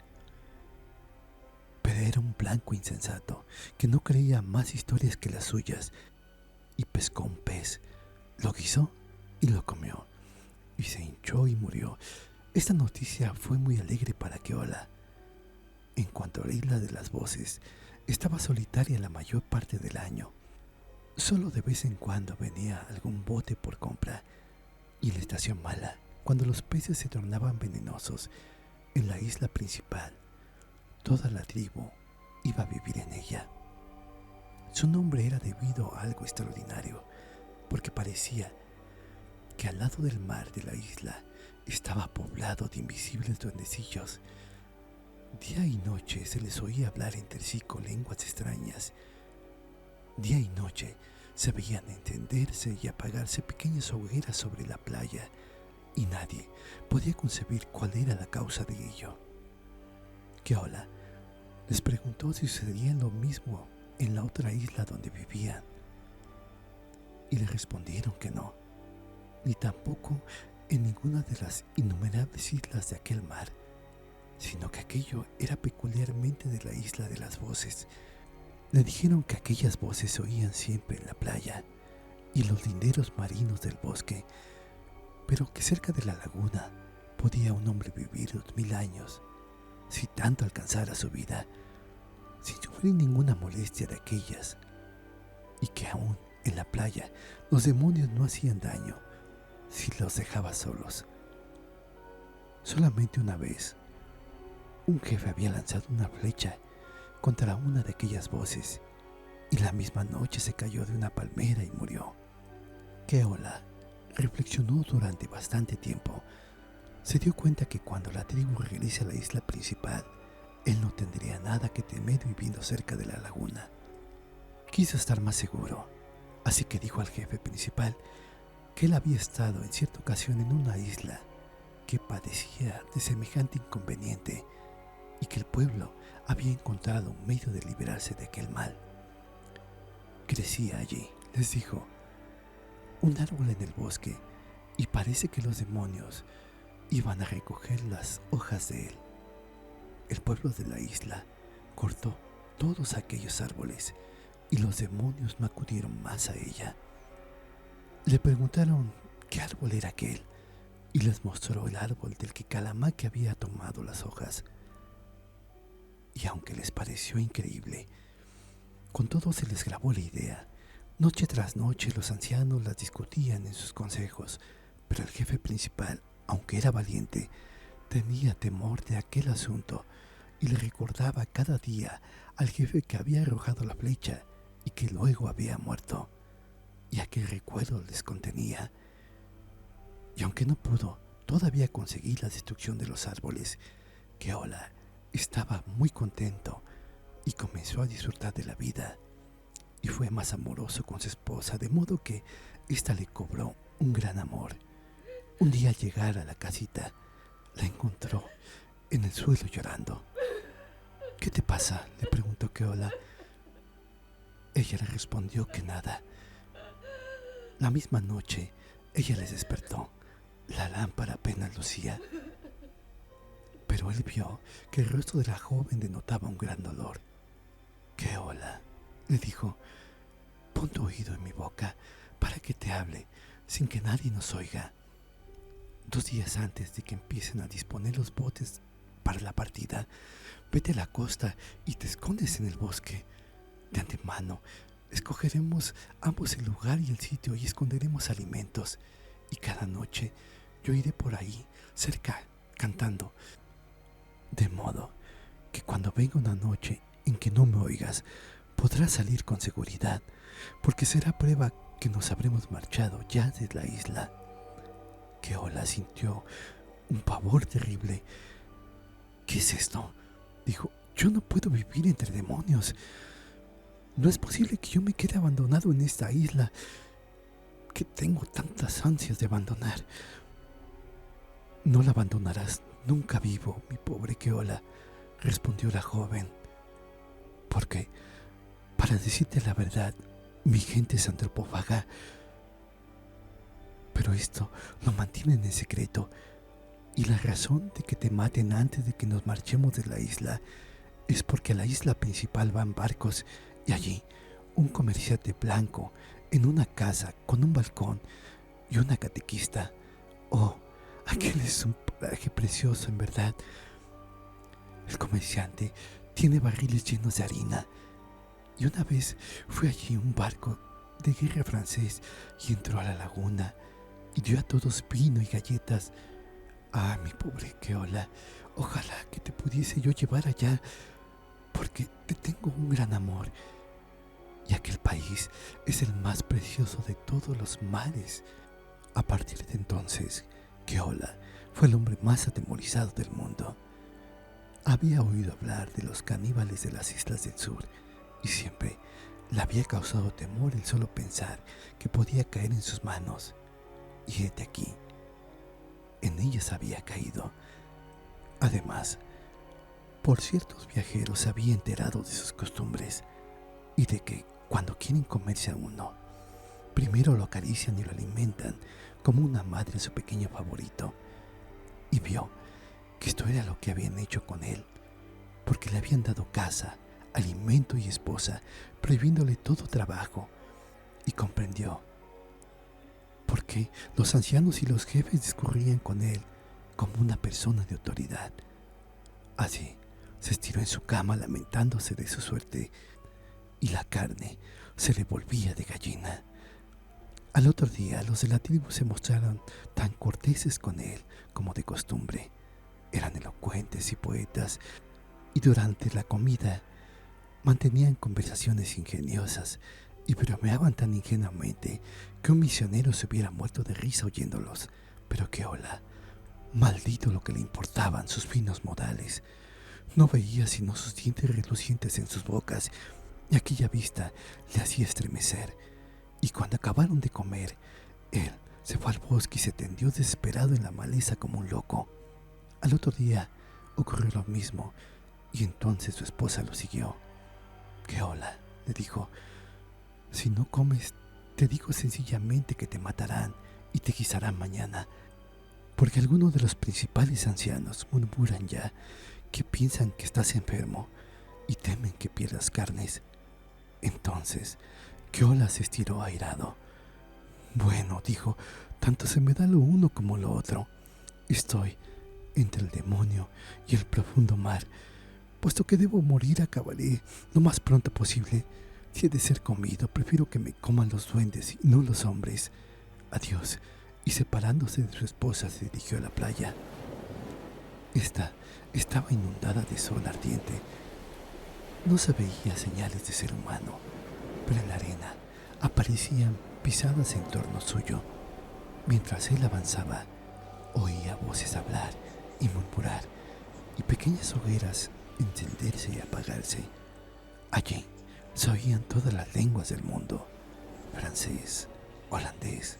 Pero era un blanco insensato que no creía más historias que las suyas y pescó un pez, lo guisó y lo comió, y se hinchó y murió. Esta noticia fue muy alegre para Keola. En cuanto a la isla de las voces, estaba solitaria la mayor parte del año. Solo de vez en cuando venía algún bote por compra, y en la estación mala, cuando los peces se tornaban venenosos, en la isla principal, toda la tribu iba a vivir en ella. Su nombre era debido a algo extraordinario, porque parecía que al lado del mar de la isla estaba poblado de invisibles duendecillos. Día y noche se les oía hablar entre sí con lenguas extrañas. Día y noche se veían encenderse y apagarse pequeñas hogueras sobre la playa, y nadie podía concebir cuál era la causa de ello. Keola les preguntó si sucedía lo mismo en la otra isla donde vivían, y le respondieron que no, ni tampoco en ninguna de las innumerables islas de aquel mar, sino que aquello era peculiarmente de la isla de las voces. Le dijeron que aquellas voces se oían siempre en la playa y los linderos marinos del bosque, pero que cerca de la laguna podía un hombre vivir 2000 años, si tanto alcanzara su vida, sin sufrir ninguna molestia de aquellas, y que aún en la playa los demonios no hacían daño si los dejaba solos. Solamente una vez, un jefe había lanzado una flecha contra una de aquellas voces, y la misma noche se cayó de una palmera y murió. Keola reflexionó durante bastante tiempo. Se dio cuenta que cuando la tribu regrese a la isla principal, él no tendría nada que temer viviendo cerca de la laguna. Quiso estar más seguro, así que dijo al jefe principal que él había estado en cierta ocasión en una isla que padecía de semejante inconveniente y que el pueblo había encontrado un medio de liberarse de aquel mal. Crecía allí, les dijo, un árbol en el bosque, y parece que los demonios iban a recoger las hojas de él. El pueblo de la isla cortó todos aquellos árboles y los demonios no acudieron más a ella. Le preguntaron qué árbol era aquel y les mostró el árbol del que Kalamaque había tomado las hojas. Y aunque les pareció increíble, con todo se les grabó la idea. Noche tras noche los ancianos las discutían en sus consejos, pero el jefe principal, aunque era valiente, tenía temor de aquel asunto y le recordaba cada día al jefe que había arrojado la flecha y que luego había muerto, y aquel recuerdo les contenía. Y aunque no pudo todavía conseguir la destrucción de los árboles, Keola estaba muy contento y comenzó a disfrutar de la vida, y fue más amoroso con su esposa, de modo que ésta le cobró un gran amor. Un día al llegar a la casita, la encontró en el suelo llorando. ¿Qué te pasa?, le preguntó Keola. Ella le respondió que nada. La misma noche, ella les despertó. La lámpara apenas lucía, pero él vio que el rostro de la joven denotaba un gran dolor. Keola, le dijo, pon tu oído en mi boca para que te hable sin que nadie nos oiga. 2 días antes de que empiecen a disponer los botes para la partida, vete a la costa y te escondes en el bosque. De antemano, escogeremos ambos el lugar y el sitio y esconderemos alimentos. Y cada noche yo iré por ahí, cerca, cantando. De modo que cuando venga una noche en que no me oigas, podrás salir con seguridad, porque será prueba que nos habremos marchado ya de la isla. Keola sintió un pavor terrible. ¿Qué es esto?, dijo. Yo no puedo vivir entre demonios. No es posible que yo me quede abandonado en esta isla que tengo tantas ansias de abandonar. No la abandonarás nunca vivo, mi pobre Keola, respondió la joven, porque, para decirte la verdad, mi gente es antropófaga, pero esto lo mantienen en secreto, y la razón de que te maten antes de que nos marchemos de la isla es porque a la isla principal van barcos y allí un comerciante blanco en una casa con un balcón y una catequista. Oh, aquel es un paraje precioso en verdad. El comerciante tiene barriles llenos de harina y una vez fue allí un barco de guerra francés y entró a la laguna y dio a todos vino y galletas. Ah, mi pobre Keola, ojalá que te pudiese yo llevar allá, porque te tengo un gran amor, y aquel país es el más precioso de todos los mares. A partir de entonces, Keola fue el hombre más atemorizado del mundo. Había oído hablar de los caníbales de las islas del sur, y siempre le había causado temor el solo pensar que podía caer en sus manos. Y hete aquí, en ellas había caído. Además, por ciertos viajeros se había enterado de sus costumbres y de que cuando quieren comerse a uno, primero lo acarician y lo alimentan como una madre a su pequeño favorito. Y vio que esto era lo que habían hecho con él, porque le habían dado casa, alimento y esposa, prohibiéndole todo trabajo, y comprendió por qué los ancianos y los jefes discurrían con él como una persona de autoridad. Así, se estiró en su cama lamentándose de su suerte y la carne se le volvía de gallina. Al otro día, los de la tribu se mostraron tan corteses con él como de costumbre. Eran elocuentes y poetas, y durante la comida mantenían conversaciones ingeniosas y bromeaban tan ingenuamente que un misionero se hubiera muerto de risa oyéndolos. Pero Keola, maldito lo que le importaban sus finos modales, no veía sino sus dientes relucientes en sus bocas, y aquella vista le hacía estremecer. Y cuando acabaron de comer, él se fue al bosque y se tendió desesperado en la maleza como un loco. Al otro día ocurrió lo mismo, y entonces su esposa lo siguió. Keola, le dijo, si no comes, te digo sencillamente que te matarán y te guisarán mañana, porque algunos de los principales ancianos murmuran ya que piensan que estás enfermo y temen que pierdas carnes. Entonces Keola se estiró airado. Bueno, dijo, tanto se me da lo uno como lo otro. Estoy entre el demonio y el profundo mar. Puesto que debo morir, acabaré lo más pronto posible. Si he de ser comido, prefiero que me coman los duendes y no los hombres. Adiós. Y separándose de su esposa, se dirigió a la playa. Esta estaba inundada de sol ardiente. No se veía señales de ser humano, pero en la arena aparecían pisadas en torno suyo. Mientras él avanzaba, oía voces hablar y murmurar, y pequeñas hogueras encenderse y apagarse. Allí se oían todas las lenguas del mundo: francés, holandés,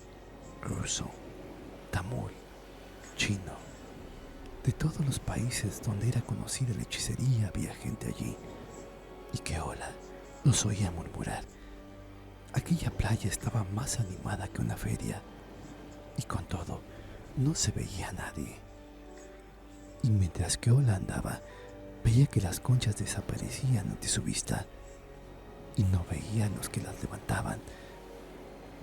ruso, tamul, chino. De todos los países donde era conocida la hechicería había gente allí, y Keola los oía murmurar. Aquella playa estaba más animada que una feria, y con todo no se veía a nadie. Y mientras Keola andaba, veía que las conchas desaparecían ante su vista, y no veía a los que las levantaban.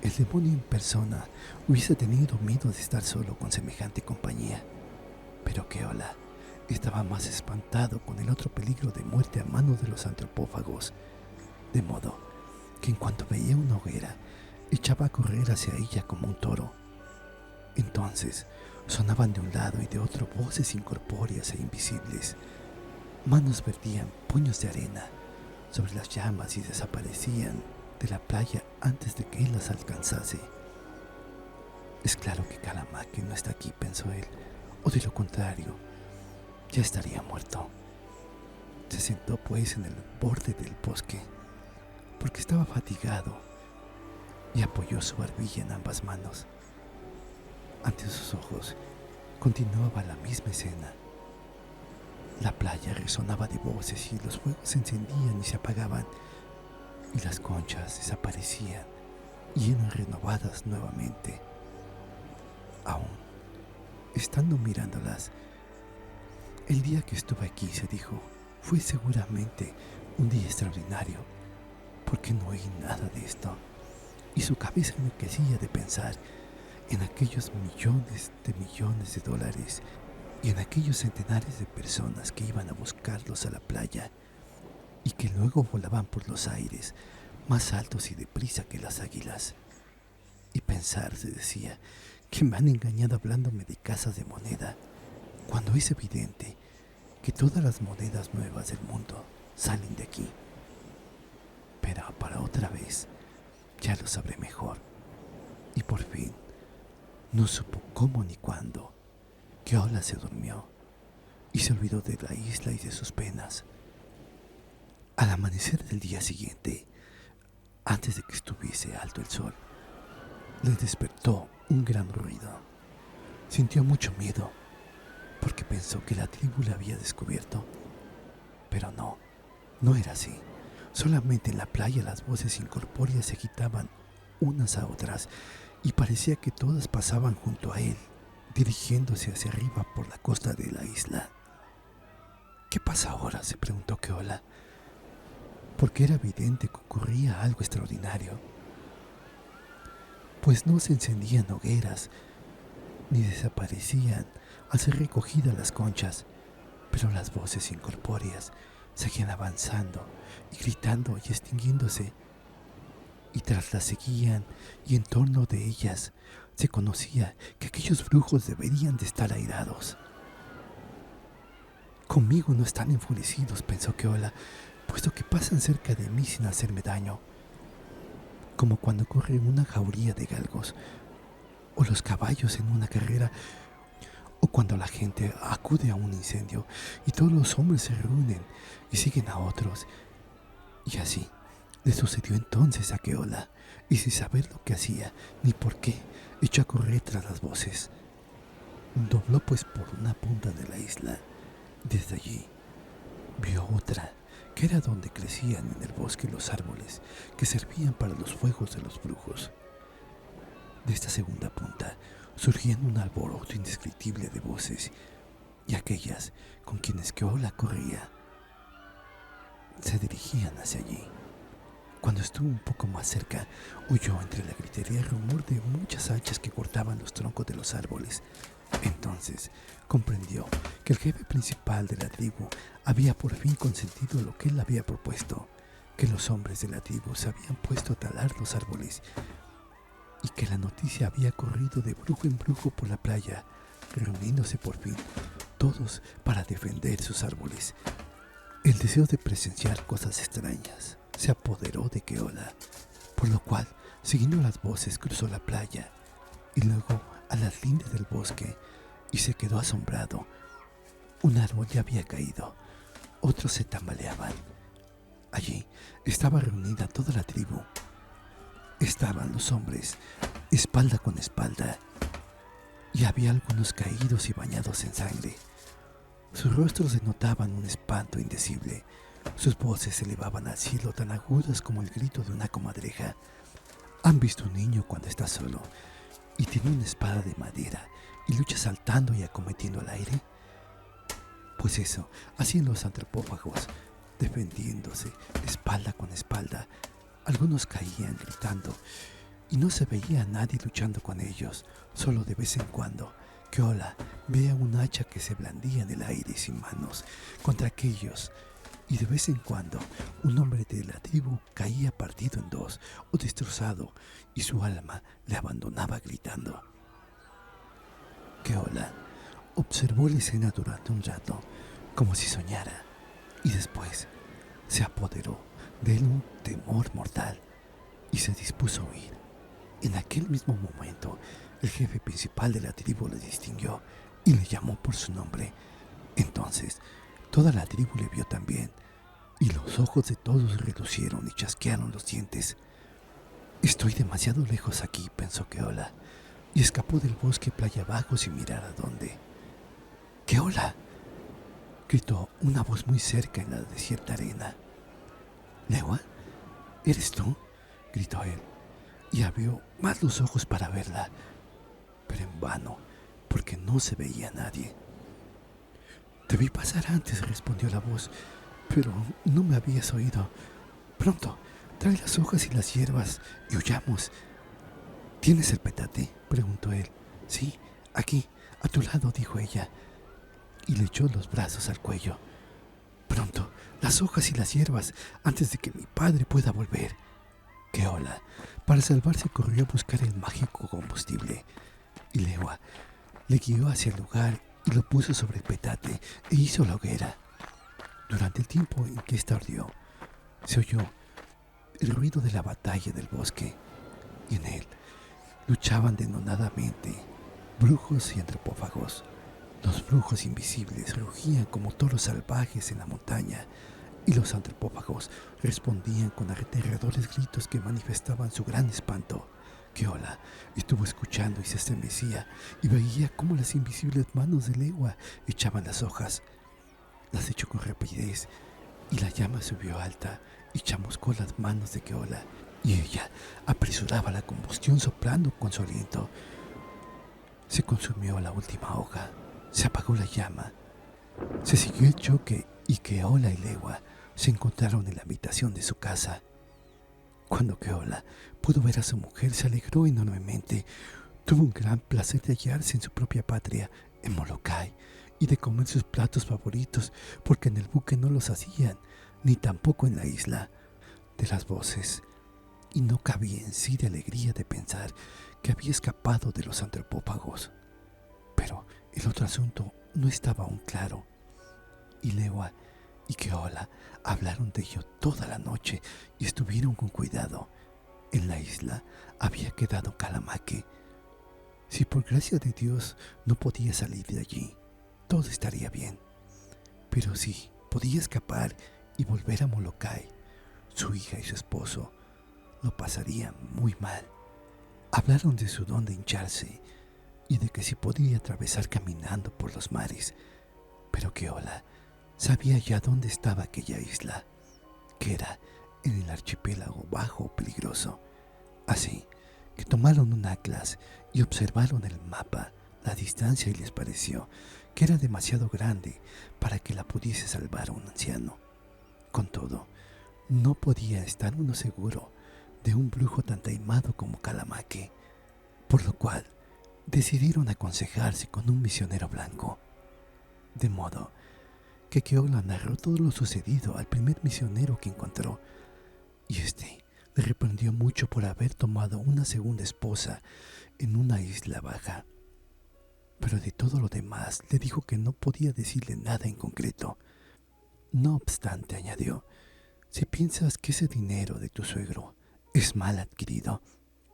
El demonio en persona hubiese tenido miedo de estar solo con semejante compañía, pero Keola estaba más espantado con el otro peligro de muerte a manos de los antropófagos, de modo que en cuanto veía una hoguera, echaba a correr hacia ella como un toro. Entonces sonaban de un lado y de otro voces incorpóreas e invisibles. Manos vertían puños de arena sobre las llamas y desaparecían de la playa antes de que él las alcanzase. Es claro que Kalamake no está aquí, pensó él, o de lo contrario, ya estaría muerto. Se sentó pues en el borde del bosque, porque estaba fatigado, y apoyó su barbilla en ambas manos. Ante sus ojos continuaba la misma escena. La playa resonaba de voces y los fuegos se encendían y se apagaban, y las conchas desaparecían y eran renovadas nuevamente. Aún estando mirándolas, el día que estuve aquí, se dijo, Fue seguramente un día extraordinario, porque no oí nada de esto, y su cabeza enloquecía de pensar en aquellos millones de dólares y en aquellos centenares de personas que iban a buscarlos a la playa y que luego volaban por los aires más altos y deprisa que las águilas. Y pensar, se decía, que me han engañado hablándome de casas de moneda, cuando es evidente que todas las monedas nuevas del mundo salen de aquí. Pero para otra vez ya lo sabré mejor. Y por fin, no supo cómo ni cuándo, Keola se durmió y se olvidó de la isla y de sus penas. Al amanecer del día siguiente, antes de que estuviese alto el sol, le despertó un gran ruido. Sintió mucho miedo porque pensó que la tribu la había descubierto. Pero no era así. Solamente en la playa las voces incorpóreas se agitaban unas a otras y parecía que todas pasaban junto a él, dirigiéndose hacia arriba por la costa de la isla. ¿Qué pasa ahora?, se preguntó Keola, porque era evidente que ocurría algo extraordinario. Pues no se encendían hogueras ni desaparecían al ser recogidas las conchas, pero las voces incorpóreas seguían avanzando y gritando y extinguiéndose, y tras las seguían, y en torno de ellas se conocía que aquellos brujos deberían de estar airados. Conmigo no están enfurecidos, pensó Keola, puesto que pasan cerca de mí sin hacerme daño, como cuando corre una jauría de galgos, o los caballos en una carrera, o cuando la gente acude a un incendio y todos los hombres se reúnen y siguen a otros. Y así le sucedió entonces a Keola, y sin saber lo que hacía ni por qué, echó a correr tras las voces. Dobló pues por una punta de la isla. Desde allí vio otra, que era donde crecían en el bosque los árboles que servían para los fuegos de los brujos. De esta segunda punta surgían un alboroto indescriptible de voces, y aquellas con quienes Keola corría se dirigían hacia allí. Cuando estuvo un poco más cerca, oyó entre la gritería el rumor de muchas hachas que cortaban los troncos de los árboles. Entonces comprendió que el jefe principal de la tribu había por fin consentido lo que él había propuesto, que los hombres de la tribu se habían puesto a talar los árboles y que la noticia había corrido de brujo en brujo por la playa, reuniéndose por fin todos para defender sus árboles. El deseo de presenciar cosas extrañas se apoderó de Keola, por lo cual, siguiendo las voces, cruzó la playa y luego a las lindes del bosque, y se quedó asombrado. Un árbol ya había caído, otros se tambaleaban. Allí estaba reunida toda la tribu. Estaban los hombres, espalda con espalda, y había algunos caídos y bañados en sangre. Sus rostros denotaban un espanto indecible. Sus voces se elevaban al cielo tan agudas como el grito de una comadreja. ¿Han visto un niño cuando está solo y tiene una espada de madera y lucha saltando y acometiendo al aire? Pues eso hacían los antropófagos, defendiéndose espalda con espalda. Algunos caían gritando y no se veía a nadie luchando con ellos. Solo de vez en cuando Keola veía un hacha que se blandía en el aire sin manos contra aquellos, y de vez en cuando un hombre de la tribu caía partido en dos o destrozado, y su alma le abandonaba gritando. Keola observó la escena durante un rato, como si soñara, y después se apoderó de él un temor mortal y se dispuso a huir. En aquel mismo momento, el jefe principal de la tribu le distinguió y le llamó por su nombre. Entonces, toda la tribu le vio también, y los ojos de todos relucieron y chasquearon los dientes. Estoy demasiado lejos aquí, pensó Keola, y escapó del bosque playa abajo sin mirar a dónde. ¡Keola!, gritó una voz muy cerca en la desierta arena. —¿Lewa? ¿Eres tú? —gritó él, y abrió más los ojos para verla, pero en vano, porque no se veía a nadie. —Te vi pasar antes —respondió la voz—, Pero no me habías oído. Pronto, trae las hojas y las hierbas y huyamos. ¿Tienes el petate?, preguntó él. Sí, aquí, a tu lado, dijo ella, y le echó los brazos al cuello. Pronto, las hojas y las hierbas, antes de que mi padre pueda volver. Keola, para salvarse, corrió a buscar el mágico combustible, y Lewa le guió hacia el lugar y lo puso sobre el petate e hizo la hoguera. Durante el tiempo en que ésta ardió, se oyó el ruido de la batalla del bosque, y en él luchaban denodadamente brujos y antropófagos. Los brujos invisibles rugían como toros salvajes en la montaña, y los antropófagos respondían con aterradores gritos que manifestaban su gran espanto. Keola estuvo escuchando y se estremecía, y veía cómo las invisibles manos de Lewa echaban las hojas. Las echó con rapidez, y la llama subió alta y chamuscó las manos de Keola, y ella apresuraba la combustión soplando con su aliento. Se consumió la última hoja, se apagó la llama, se siguió el choque, y Keola y Lewa se encontraron en la habitación de su casa. Cuando Keola pudo ver a su mujer, se alegró enormemente. Tuvo un gran placer de hallarse en su propia patria, en Molokai, y de comer sus platos favoritos, porque en el buque no los hacían, ni tampoco en la isla de las voces. Y no cabía en sí de alegría de pensar que había escapado de los antropófagos. Pero el otro asunto no estaba aún claro, y Lewa y Keola hablaron de ello toda la noche y estuvieron con cuidado. En la isla había quedado Kalamake. Si por gracia de Dios no podía salir de allí, todo estaría bien. Pero si podía escapar y volver a Molokai, su hija y su esposo lo pasarían muy mal. Hablaron de su don de hincharse y de que si podía atravesar caminando por los mares, pero Keola sabía ya dónde estaba aquella isla, que era en el archipiélago bajo peligroso. Así que tomaron un atlas y observaron el mapa, la distancia, y les pareció que era demasiado grande para que la pudiese salvar un anciano. Con todo, no podía estar uno seguro de un brujo tan taimado como Kalamake, por lo cual decidieron aconsejarse con un misionero blanco. De modo que Keola narró todo lo sucedido al primer misionero que encontró, y este le reprendió mucho por haber tomado una segunda esposa en una isla baja. Pero de todo lo demás le dijo que no podía decirle nada en concreto. No obstante, añadió, si piensas que ese dinero de tu suegro es mal adquirido,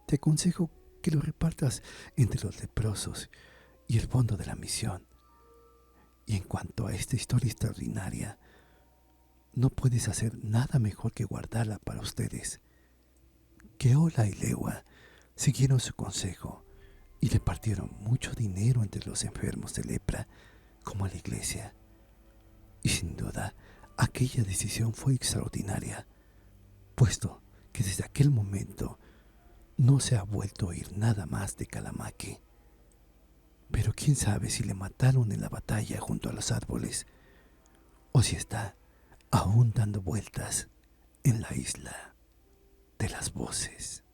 te aconsejo que lo repartas entre los leprosos y el fondo de la misión. Y en cuanto a esta historia extraordinaria, no puedes hacer nada mejor que guardarla para ustedes. Keola y Lewa siguieron su consejo y repartieron mucho dinero entre los enfermos de lepra como a la iglesia. Y sin duda, aquella decisión fue extraordinaria, puesto que desde aquel momento no se ha vuelto a oír nada más de Kalamake. Pero quién sabe si le mataron en la batalla junto a los árboles, o si está aún dando vueltas en la isla de las voces.